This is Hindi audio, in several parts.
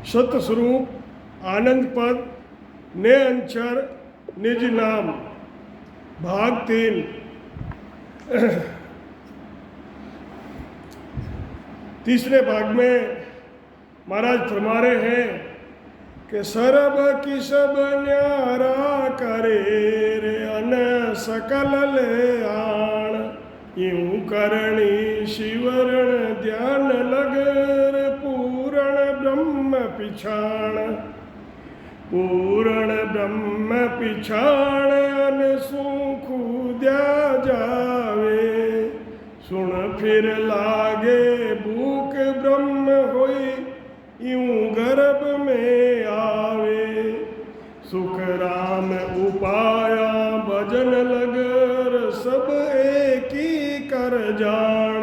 सतस्वरूप आनंद पद ने अंचर निज नाम। भाग 3। तीसरे भाग में महाराज फरमा रहे हैं कि सरब की सब न्यारा करे रे अन सकल ले आण। यूं करणी शिवरण ध्यान लगर पूरण ब्रह्म पिछाण। पूरण ब्रह्म पिछाण अन सुख द्या जावे। सुन फिर लागे भूख ब्रह्म होई यूं गर्भ में आवे। सुख राम उपाया भजन लगर सब एक ही कर जान।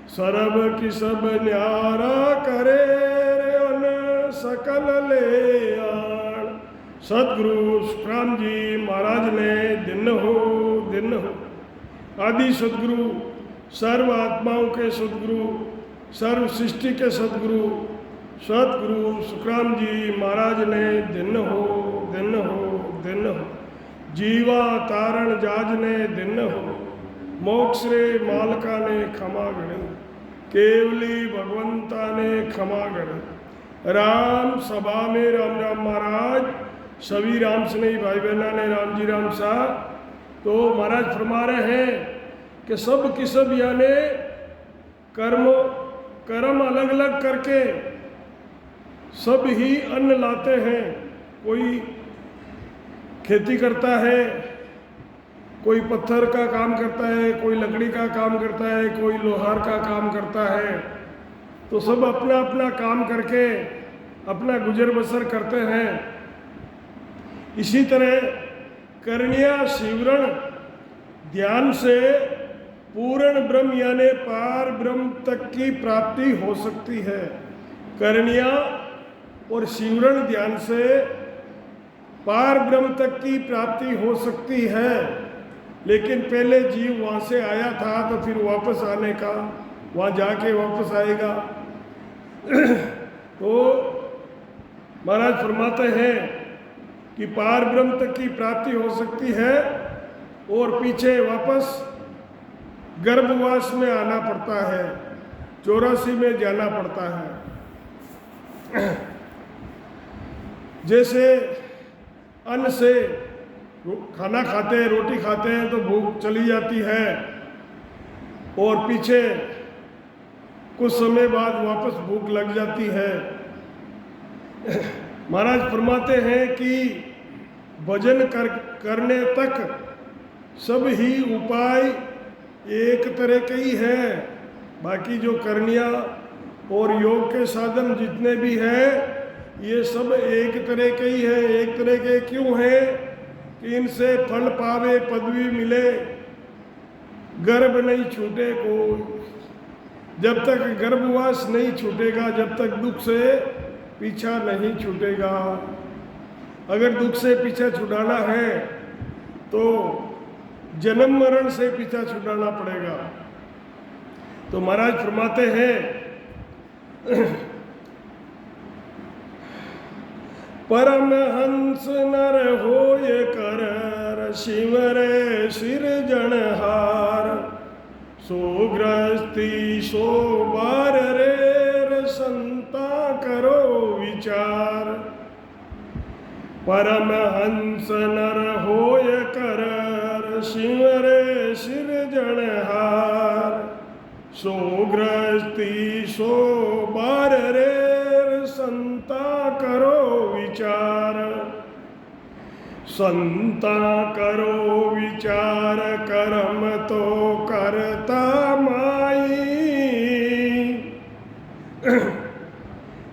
सरब की सब न्यारा करे अन सकल ले आन। सतगुरु सुखराम जी महाराज ने दिन हो आदि सदगुरु, सर्व आत्माओं के सदगुरु, सर्व सृष्टि के सदगुरु सतगुरु सुखराम जी महाराज ने दिन हो जीवा तारण जाज ने दिन हो। मोक्ष रे मालका ने क्षमा गण। केवली भगवंता ने क्षमा गण। राम सभा में राम राम महाराज, सभी राम स्नेही भाई बहना ने राम जी राम सा। तो महाराज फरमा रहे हैं कि सब की सब यानी कर्म अलग अलग करके सब ही अन्न लाते हैं। कोई खेती करता है, कोई पत्थर का काम करता है, कोई लकड़ी का काम करता है, कोई लोहार का काम करता है। तो सब अपना अपना काम करके अपना गुजर बसर करते हैं। इसी तरह करनिया शिवरण ध्यान से पूर्ण ब्रह्म यानी पार ब्रह्म तक की प्राप्ति हो सकती है। करनिया और शिवरण ध्यान से पार ब्रह्म तक की प्राप्ति हो सकती है। लेकिन पहले जीव वहाँ से आया था तो फिर वापस आने का, वहाँ जाके वापस आएगा। तो महाराज फरमाते हैं कि पार ब्रह्म तक की प्राप्ति हो सकती है और पीछे वापस गर्भवास में आना पड़ता है, 84 में जाना पड़ता है। जैसे अन्न से खाना खाते हैं, रोटी खाते हैं तो भूख चली जाती है और पीछे कुछ समय बाद वापस भूख लग जाती है। महाराज फरमाते हैं कि भजन करने तक सब ही उपाय एक तरह के ही है। बाकी जो करनिया और योग के साधन जितने भी हैं ये सब एक तरह के ही है। एक तरह के क्यों है कि इनसे फल पावे, पदवी मिले, गर्भ नहीं छूटे कोई। जब तक गर्भवास नहीं छूटेगा, जब तक दुख से पीछा नहीं छूटेगा। अगर दुख से पीछा छुड़ाना है तो जन्म मरण से पीछा छुड़ाना पड़ेगा। तो महाराज फरमाते हैं परमहंस नर होय कर शिवरे सिरजनहार। सो ग्रस्ती सो बार रे संता करो विचार। परमहंस नर होय कर शिवरे सिरजनहार। सो ग्रस्ती सो बार रे संता करो विचार। संता करो विचार कर्म तो करता माई।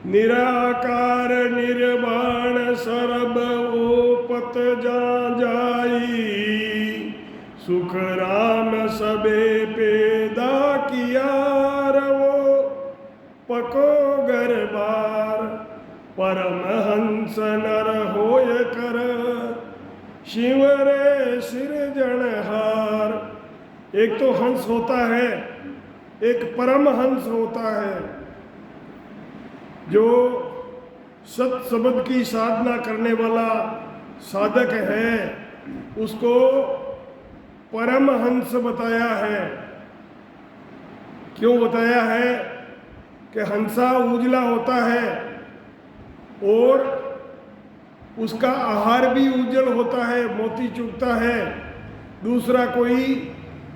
निराकार निर्वाण सरब ओपत जा जाई। सुख राम सबे पैदा किया रवो पको गरबार। परमहंस नर होय कर शिवरे सिरजनहार। एक तो हंस होता है, एक परमहंस होता है जो सत शब्द की साधना करने वाला साधक है उसको परमहंस बताया है। क्यों बताया है कि हंसा उजला होता है और उसका आहार भी उज्जवल होता है, मोती चुगता है, दूसरा कोई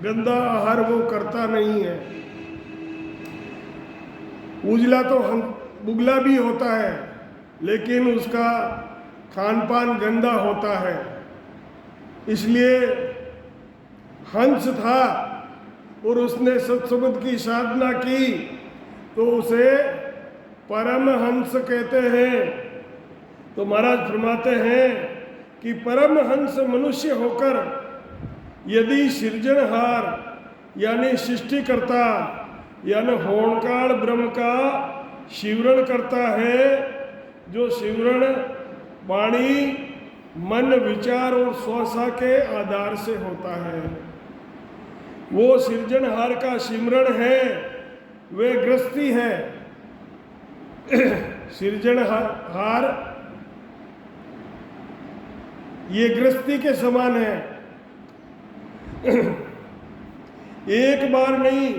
गंदा आहार वो करता नहीं है। उजला तो बुगला भी होता है लेकिन उसका खान पान गंदा होता है, इसलिए हंस था और उसने सत्संग की साधना की तो उसे परम हंस कहते हैं। तो महाराज फरमाते हैं कि परम हंस मनुष्य होकर यदि सृजनहार यानी सृष्टिकर्ता यानी होणकाल ब्रह्म का शिवरण करता है, जो शिवरण वाणी मन विचार और स्वसा के आधार से होता है, वो सृजनहार का सिमरण है, वे गृहस्थी है। सृजनहार ये गृहस्थी के समान है। एक बार नहीं,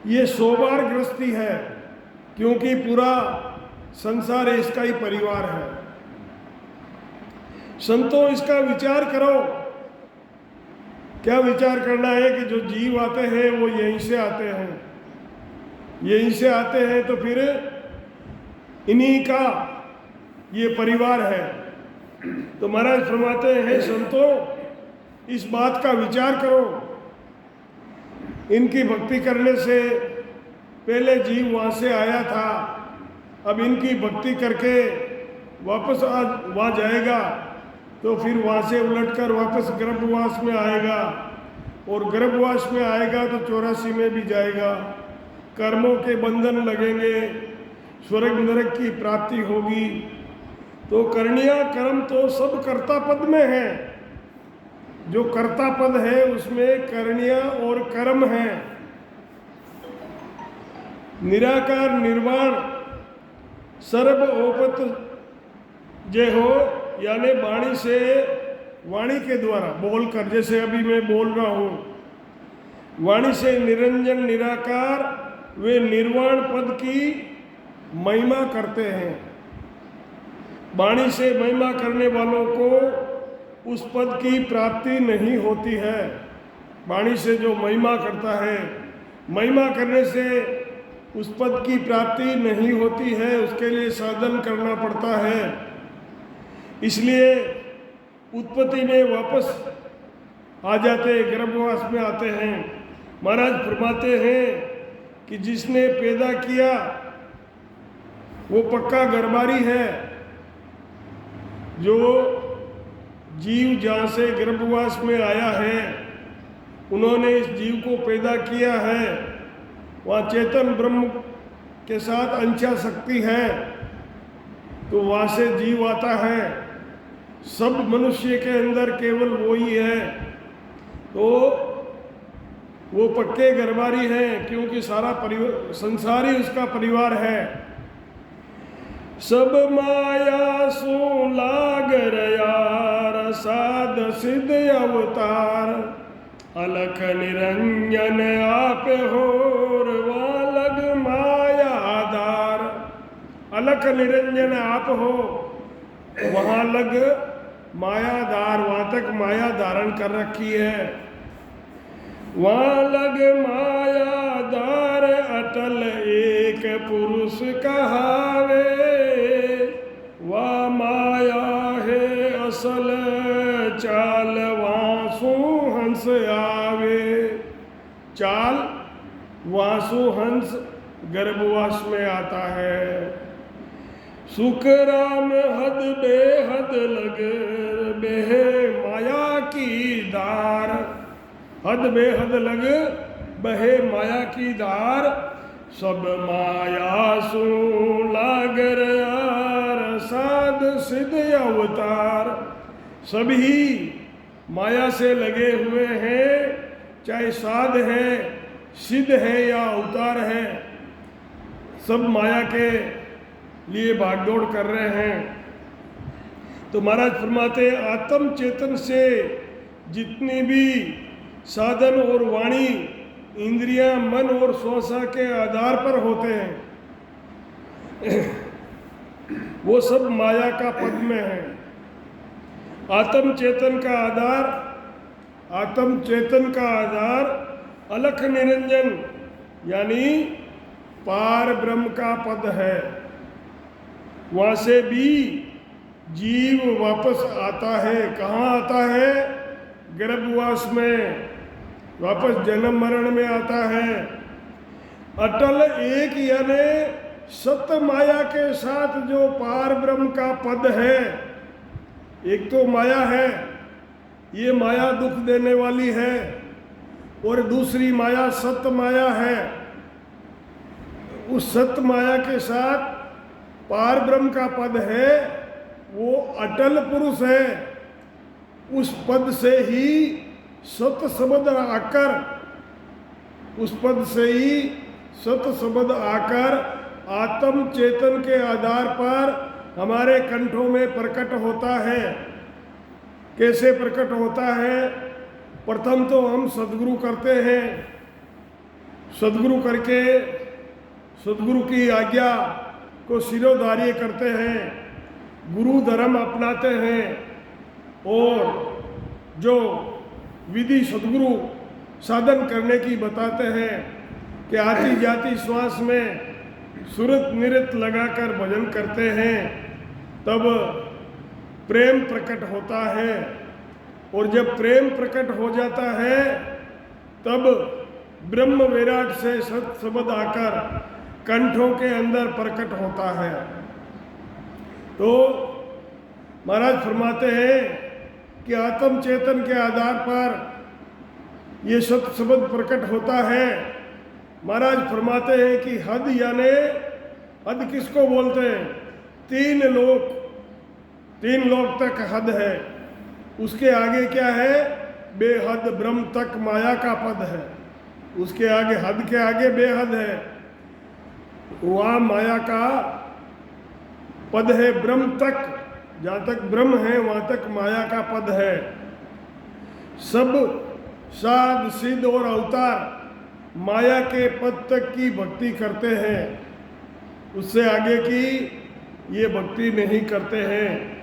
ये 100 बार गृहस्थी है, क्योंकि पूरा संसार इसका ही परिवार है। संतों इसका विचार करो। क्या विचार करना है कि जो जीव आते हैं वो यहीं से आते हैं, यहीं से आते हैं, तो फिर इन्हीं का ये परिवार है। तो महाराज फरमाते हैं संतों इस बात का विचार करो। इनकी भक्ति करने से पहले जीव वहाँ से आया था, अब इनकी भक्ति करके वापस वहाँ जाएगा तो फिर वहाँ से उलटकर वापस गर्भवास में आएगा, और गर्भवास में आएगा तो 84 में भी जाएगा। कर्मों के बंधन लगेंगे, स्वर्ग नरक की प्राप्ति होगी। तो करणीय कर्म तो सब कर्ता पद में है, जो कर्ता पद है उसमें करणीय और कर्म है। निराकार निर्वाण सर्व ओपत जे हो, यानी वाणी से, वाणी के द्वारा बोलकर, जैसे अभी मैं बोल रहा हूँ, वाणी से निरंजन निराकार वे निर्वाण पद की महिमा करते हैं। वाणी से महिमा करने वालों को उस पद की प्राप्ति नहीं होती है। वाणी से जो महिमा करता है, महिमा करने से उस पद की प्राप्ति नहीं होती है, उसके लिए साधन करना पड़ता है। इसलिए उत्पत्ति में वापस आ जाते, गर्भवास में आते हैं। महाराज फरमाते हैं कि जिसने पैदा किया वो पक्का गर्भारी है। जो जीव जहाँ से गर्भवास में आया है, उन्होंने इस जीव को पैदा किया है, वहाँ चेतन ब्रह्म के साथ अंशा शक्ति है, तो वहाँ से जीव आता है। सब मनुष्य के अंदर केवल वो ही है, तो वो पक्के गर्भारी हैं, क्योंकि सारा परिवार, संसार ही उसका परिवार है। सब माया सो लागर यार साध सिद्ध अवतार, अलख निरंजन आप होर वालग माया आधार। अलख निरंजन आप हो, वहाँ लग मायाधार, वहाँ तक माया धारण कर रखी है। वहाँ लग मायाधार अटल एक पुरुष कहावे, वह माया है असल चाल वासु हंस आवे। चाल वासु हंस गर्भवास में आता है। सुख राम हद बेहद लग बेहे माया की धार, हद बेहद लग बहे माया की धार। सब माया सु लागर यार साध सिद्ध अवतार। सभी माया से लगे हुए हैं, चाहे साध है, सिद्ध है या अवतार है, सब माया के लिए भागदौड़ कर रहे हैं। तो महाराज फरमाते हैं आत्म चेतन से जितनी भी साधन और वाणी, इंद्रियां, मन और श्वासा के आधार पर होते हैं वो सब माया का पद में है। आत्म चेतन का आधार अलख निरंजन यानी पार ब्रह्म का पद है। वहाँ से भी जीव वापस आता है। कहाँ आता है? गर्भवास में, वापस जन्म मरण में आता है। अटल एक यानी सत्य माया के साथ जो पार ब्रह्म का पद है। एक तो माया है, ये माया दुख देने वाली है, और दूसरी माया सत्य माया है। उस सत्य माया के साथ पार ब्रह्म का पद है, वो अटल पुरुष है। उस पद से ही सत्य शब्द आकर, उस पद से ही सत्य शब्द आकर आत्म चेतन के आधार पर हमारे कंठों में प्रकट होता है। कैसे प्रकट होता है? प्रथम तो हम सद्गुरु करते हैं, सद्गुरु करके सद्गुरु की आज्ञा को सिरोधार्य करते हैं, गुरु धर्म अपनाते हैं, और जो विधि सद्गुरु साधन करने की बताते हैं कि आती जाती श्वास में सुरत निरत लगाकर भजन करते हैं, तब प्रेम प्रकट होता है। और जब प्रेम प्रकट हो जाता है तब ब्रह्म विराट से सत शब्द आकर कंठों के अंदर प्रकट होता है। तो महाराज फरमाते हैं कि आत्म चेतन के आधार पर ये सत शब्द प्रकट होता है। महाराज फरमाते हैं कि हद यानी हद किसको बोलते हैं? तीन लोक तक हद है। उसके आगे क्या है? बेहद ब्रह्म तक माया का पद है। उसके आगे हद के आगे बेहद है, वहाँ माया का पद है। ब्रह्म तक, जहाँ तक ब्रह्म है वहाँ तक माया का पद है। सब साध सिद्ध और अवतार माया के पद तक की भक्ति करते हैं, उससे आगे की ये भक्ति नहीं करते हैं।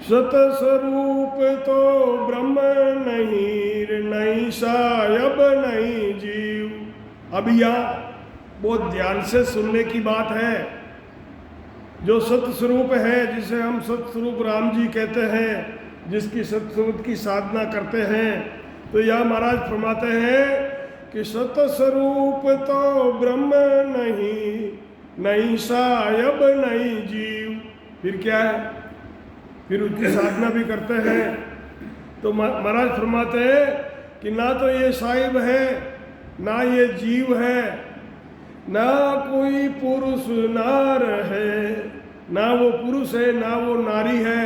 सत स्वरूप तो ब्रह्म नहीं सायब नहीं जीव। अब यहाँ बहुत ध्यान से सुनने की बात है। जो सत स्वरूप है, जिसे हम सत स्वरूप राम जी कहते हैं, जिसकी सत स्वरूप की साधना करते हैं, तो यह महाराज फरमाते हैं कि सत स्वरूप तो ब्रह्म नहीं सायब नहीं जीव। फिर क्या है? फिर उसकी साधना भी करते हैं। तो महाराज फरमाते हैं कि ना तो ये साहिब है, ना ये जीव है, ना कोई पुरुष नार है, ना वो पुरुष है ना वो नारी है,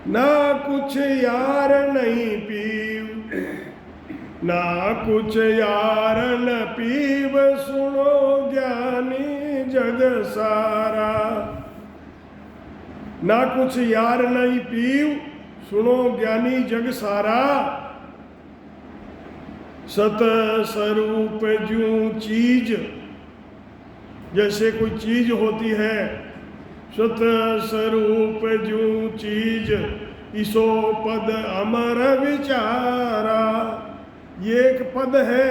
ना कुछ यार नहीं पीव, ना कुछ यार न पीव, सुनो ज्ञानी जग सारा। ना कुछ यार नहीं पीव, सुनो ज्ञानी जग सारा। सत स्वरूप जूं चीज, जैसे कोई चीज होती है, सत स्वरूप जूं चीज, इसो पद अमर विचारा। ये एक पद है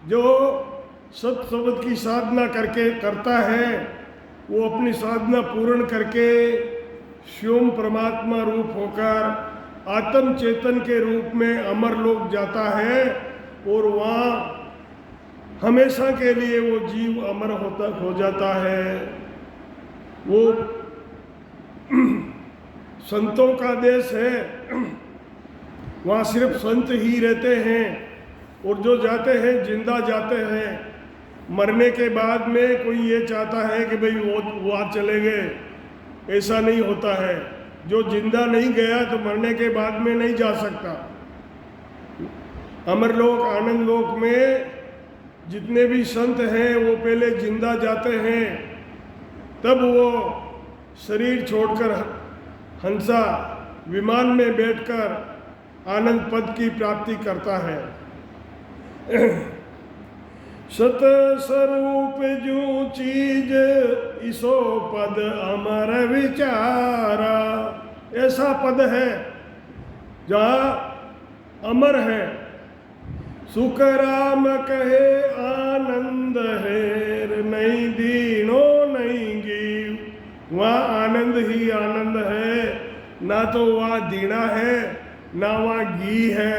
जो सत शब्द की साधना करके करता है, वो अपनी साधना पूर्ण करके स्वयं परमात्मा रूप होकर आत्म चेतन के रूप में अमर लोक जाता है, और वहाँ हमेशा के लिए वो जीव अमर हो जाता है। वो संतों का देश है, वहाँ सिर्फ संत ही रहते हैं, और जो जाते हैं जिंदा जाते हैं। मरने के बाद में कोई ये चाहता है कि भाई वो आज चले गए, ऐसा नहीं होता है। जो जिंदा नहीं गया तो मरने के बाद में नहीं जा सकता। अमरलोक आनंद लोक में जितने भी संत हैं वो पहले जिंदा जाते हैं, तब वो शरीर छोड़कर हंसा विमान में बैठकर आनंद पद की प्राप्ति करता है। सत स्वरूप जो चीज इसो पद अमर विचारा, ऐसा पद है जहाँ अमर है। सुख राम कहे आनंद है, नहीं दीनो नहीं गीव, वहाँ आनंद ही आनंद है, ना तो वहाँ दीना है ना वहाँ गी है।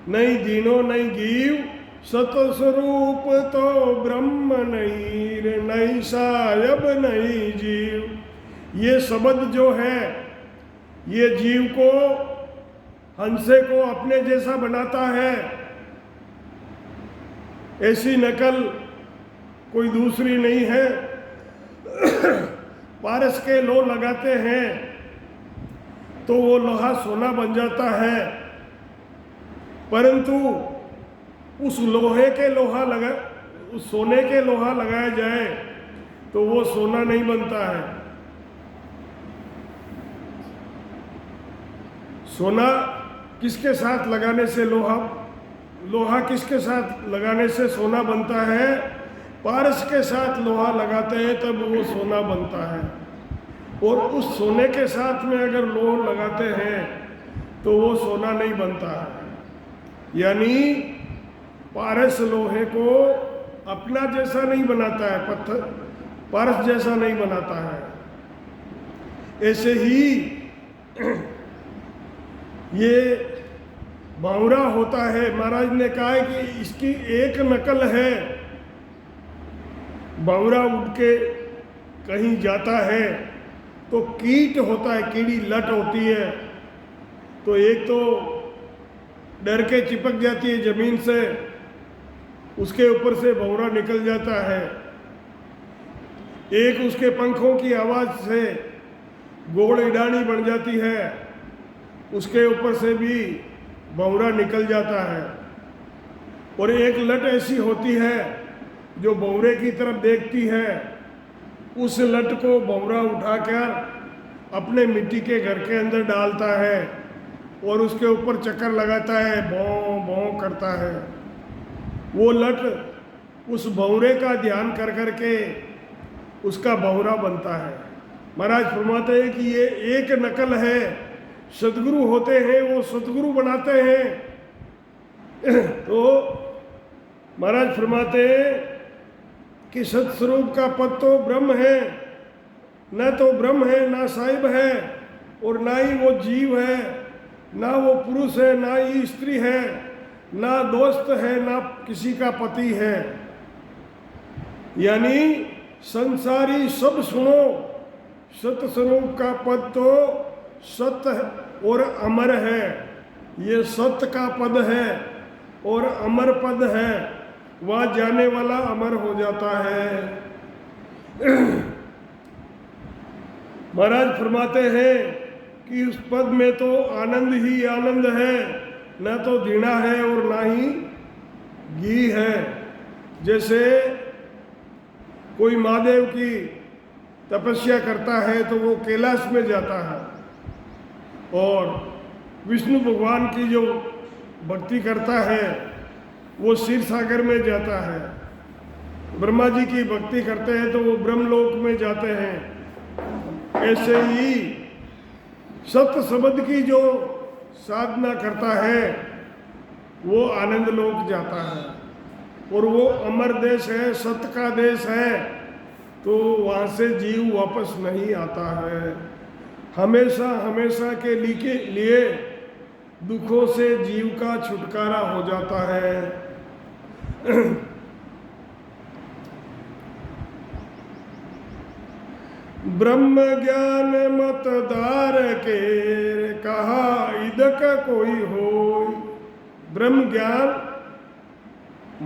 नहीं दीनो नहीं गीव, सतस्वरूप तो ब्रह्म नहीं रे, नहीं सायब नहीं जीव। ये शब्द जो है ये जीव को, हंसे को अपने जैसा बनाता है। ऐसी नकल कोई दूसरी नहीं है। पारस के लो लगाते हैं तो वो लोहा सोना बन जाता है, परंतु उस लोहे के लोहा लगा, उस सोने के लोहा लगाया जाए तो वो सोना नहीं बनता है। सोना किसके साथ लगाने से लोहा, लोहा किसके साथ लगाने से सोना बनता है? पारस के साथ लोहा लगाते हैं तब वो सोना बनता है। और उस सोने के साथ में अगर लोह लगाते हैं तो वो सोना नहीं बनता है। यानी पारस लोहे को अपना जैसा नहीं बनाता है, पत्थर पारस जैसा नहीं बनाता है। ऐसे ही ये बावरा होता है। महाराज ने कहा है कि इसकी एक नकल है। बावरा उड़ के कहीं जाता है तो कीट होता है, कीड़ी लट होती है, तो एक तो डर के चिपक जाती है जमीन से, उसके ऊपर से भंवरा निकल जाता है। एक उसके पंखों की आवाज़ से गोड़ इडानी बन जाती है, उसके ऊपर से भी भंवरा निकल जाता है। और एक लट ऐसी होती है जो भंवरे की तरफ देखती है, उस लट को भंवरा उठाकर अपने मिट्टी के घर के अंदर डालता है और उसके ऊपर चक्कर लगाता है, भौं भौं करता है। वो लट उस भंवरे का ध्यान कर कर के उसका भंवरा बनता है। महाराज फरमाते हैं कि ये एक नकल है। सतगुरु होते हैं वो सतगुरु बनाते हैं। तो महाराज फरमाते हैं कि सतस्वरूप का पद तो ब्रह्म है, न तो ब्रह्म है ना साहिब है, और ना ही वो जीव है, ना वो पुरुष है ना ही स्त्री है, ना दोस्त है ना किसी का पति है। यानी संसारी सब सुनो, सतस्वरूप का पद तो सत्य और अमर है। ये सत्य का पद है और अमर पद है, वहाँ जाने वाला अमर हो जाता है। महाराज फरमाते हैं कि उस पद में तो आनंद ही आनंद है, न तो दीना है और ना ही घी है। जैसे कोई महादेव की तपस्या करता है तो वो कैलाश में जाता है, और विष्णु भगवान की जो भक्ति करता है वो क्षीर सागर में जाता है। ब्रह्मा जी की भक्ति करते हैं तो वो ब्रह्मलोक में जाते हैं। ऐसे ही सत्य शब्द की जो साधना करता है वो आनंद लोक जाता है, और वो अमर देश है, सत्य का देश है, तो वहाँ से जीव वापस नहीं आता है। हमेशा हमेशा के लिए दुखों से जीव का छुटकारा हो जाता है। ब्रह्म ज्ञान मतदार के कहा इदक कोई हो। ब्रह्म ज्ञान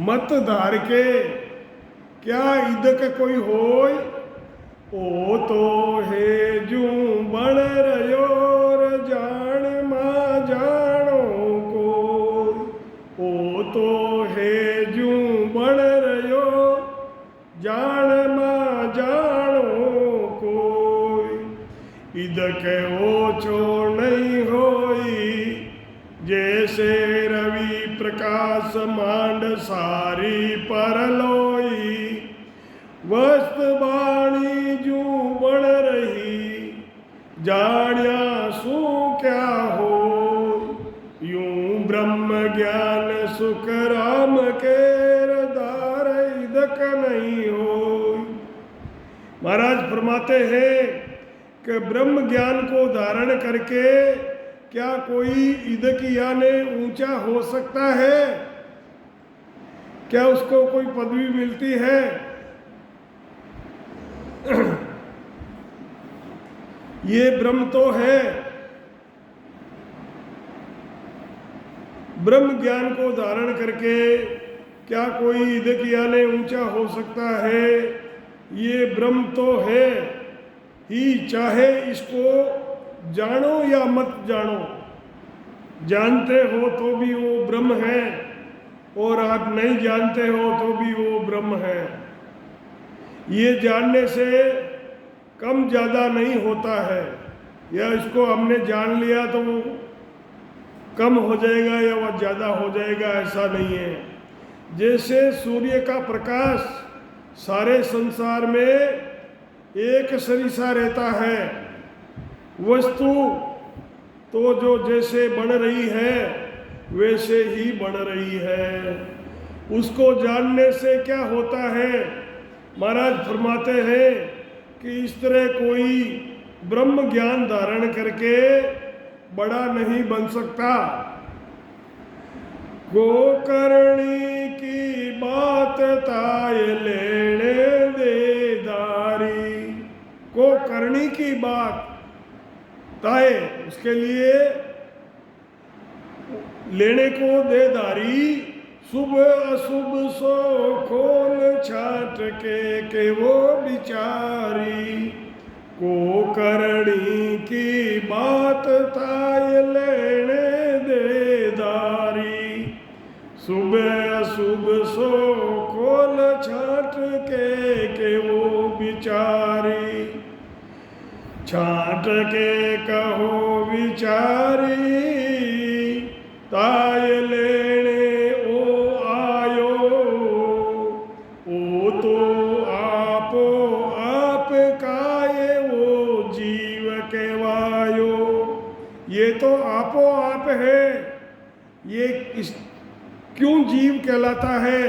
मतदार के क्या इदक कोई होय, ओ तो है जू बण रयोर जान मां जानो को। ओ तो है जू बण जानो कोई, इदक ओछो नहीं होई, जैसे रवि प्रकाश मांड सारी परलोई, वस्त बाणी जू बन रही, जाण्या सू क्या हो, यूं ब्रह्म ज्ञान सुख राम केर दार इदक नहीं हो। महाराज फरमाते हैं कि ब्रह्म ज्ञान को धारण करके क्या कोई इदक यानी ऊंचा हो सकता है? क्या उसको कोई पदवी मिलती है? ये ब्रह्म तो है। ब्रह्म ज्ञान को धारण करके क्या कोई इदक यानी ऊंचा हो सकता है? ये ब्रह्म तो है ही, चाहे इसको जानो या मत जानो। जानते हो तो भी वो ब्रह्म है, और आप नहीं जानते हो तो भी वो ब्रह्म है। ये जानने से कम ज़्यादा नहीं होता है, या इसको हमने जान लिया तो वो कम हो जाएगा या वह ज़्यादा हो जाएगा, ऐसा नहीं है। जैसे सूर्य का प्रकाश सारे संसार में एक सरिसा रहता है, वस्तु तो जो जैसे बन रही है वैसे ही बन रही है। उसको जानने से क्या होता है? महाराज फरमाते हैं कि इस तरह कोई ब्रह्म ज्ञान धारण करके बड़ा नहीं बन सकता। गोकर्णी की बात ताय लेने दे दारी, गोकर्णी की बात ताय उसके लिए लेने को दे दारी, शुभ अशुभ सो खोल छाट के वो बिचारी, गोकर्णी की बात ताय लेने दे दारी, सुबह शुभ सो खोल छाट के वो बिचारी, छाट के कहो विचारी, ताय लेने ओ आयो, ओ तो आपो आप काये वो जीव कहवायो। ये तो आपो आप है, ये क्यों जीव कहलाता है?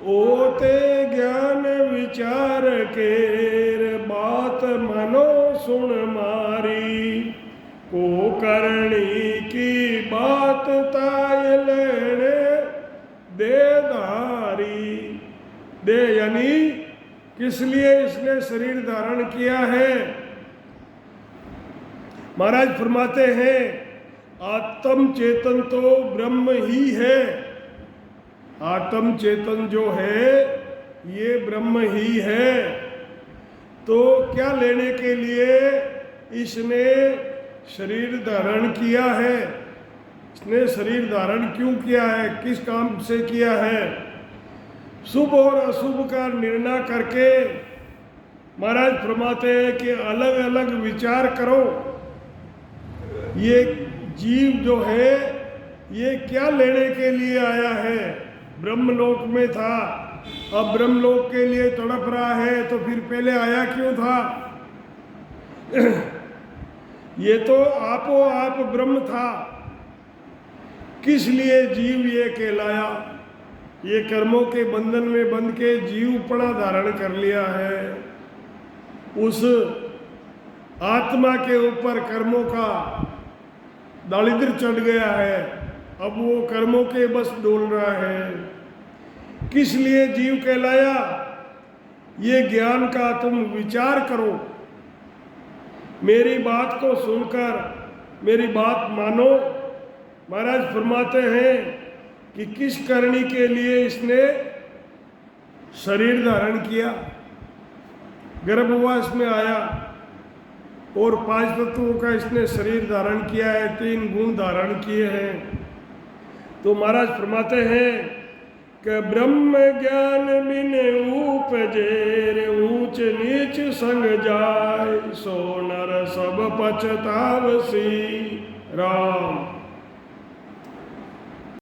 ओते ज्ञान विचार केर बात मनो सुन मारी, गोकर्णी की बात ताय लेने दे धारी। दे यानी किस लिए इसने शरीर धारण किया है? महाराज फरमाते हैं आत्म चेतन तो ब्रह्म ही है। आत्म चेतन जो है ये ब्रह्म ही है। तो क्या लेने के लिए इसने शरीर धारण किया है? इसने शरीर धारण क्यों किया है? किस काम से किया है? शुभ और अशुभ का निर्णय करके महाराज फरमाते हैं कि अलग अलग विचार करो। ये जीव जो है ये क्या लेने के लिए आया है? ब्रह्मलोक में था, अब ब्रह्मलोक के लिए तड़प रहा है, तो फिर पहले आया क्यों था? ये तो आपो आप ब्रह्म था। किस लिए जीव ये कहलाया? ये कर्मों के बंधन में बंध के जीवपना धारण कर लिया है। उस आत्मा के ऊपर कर्मों का दारिद्र्य चढ़ गया है, अब वो कर्मों के बस डोल रहा है। किस लिए जीव कहलाया? ये ज्ञान का तुम विचार करो, मेरी बात को सुनकर मेरी बात मानो। महाराज फरमाते हैं कि किस करनी के लिए इसने शरीर धारण किया, गर्भवास में आया और 5 तत्वों का इसने शरीर धारण किया है, 3 गुण धारण किए हैं। तो महाराज फरमाते हैं कि ब्रह्म ज्ञान बिन उपजे रे ऊंच नीच संग जाय, सो नर सब पछतावसी। राम।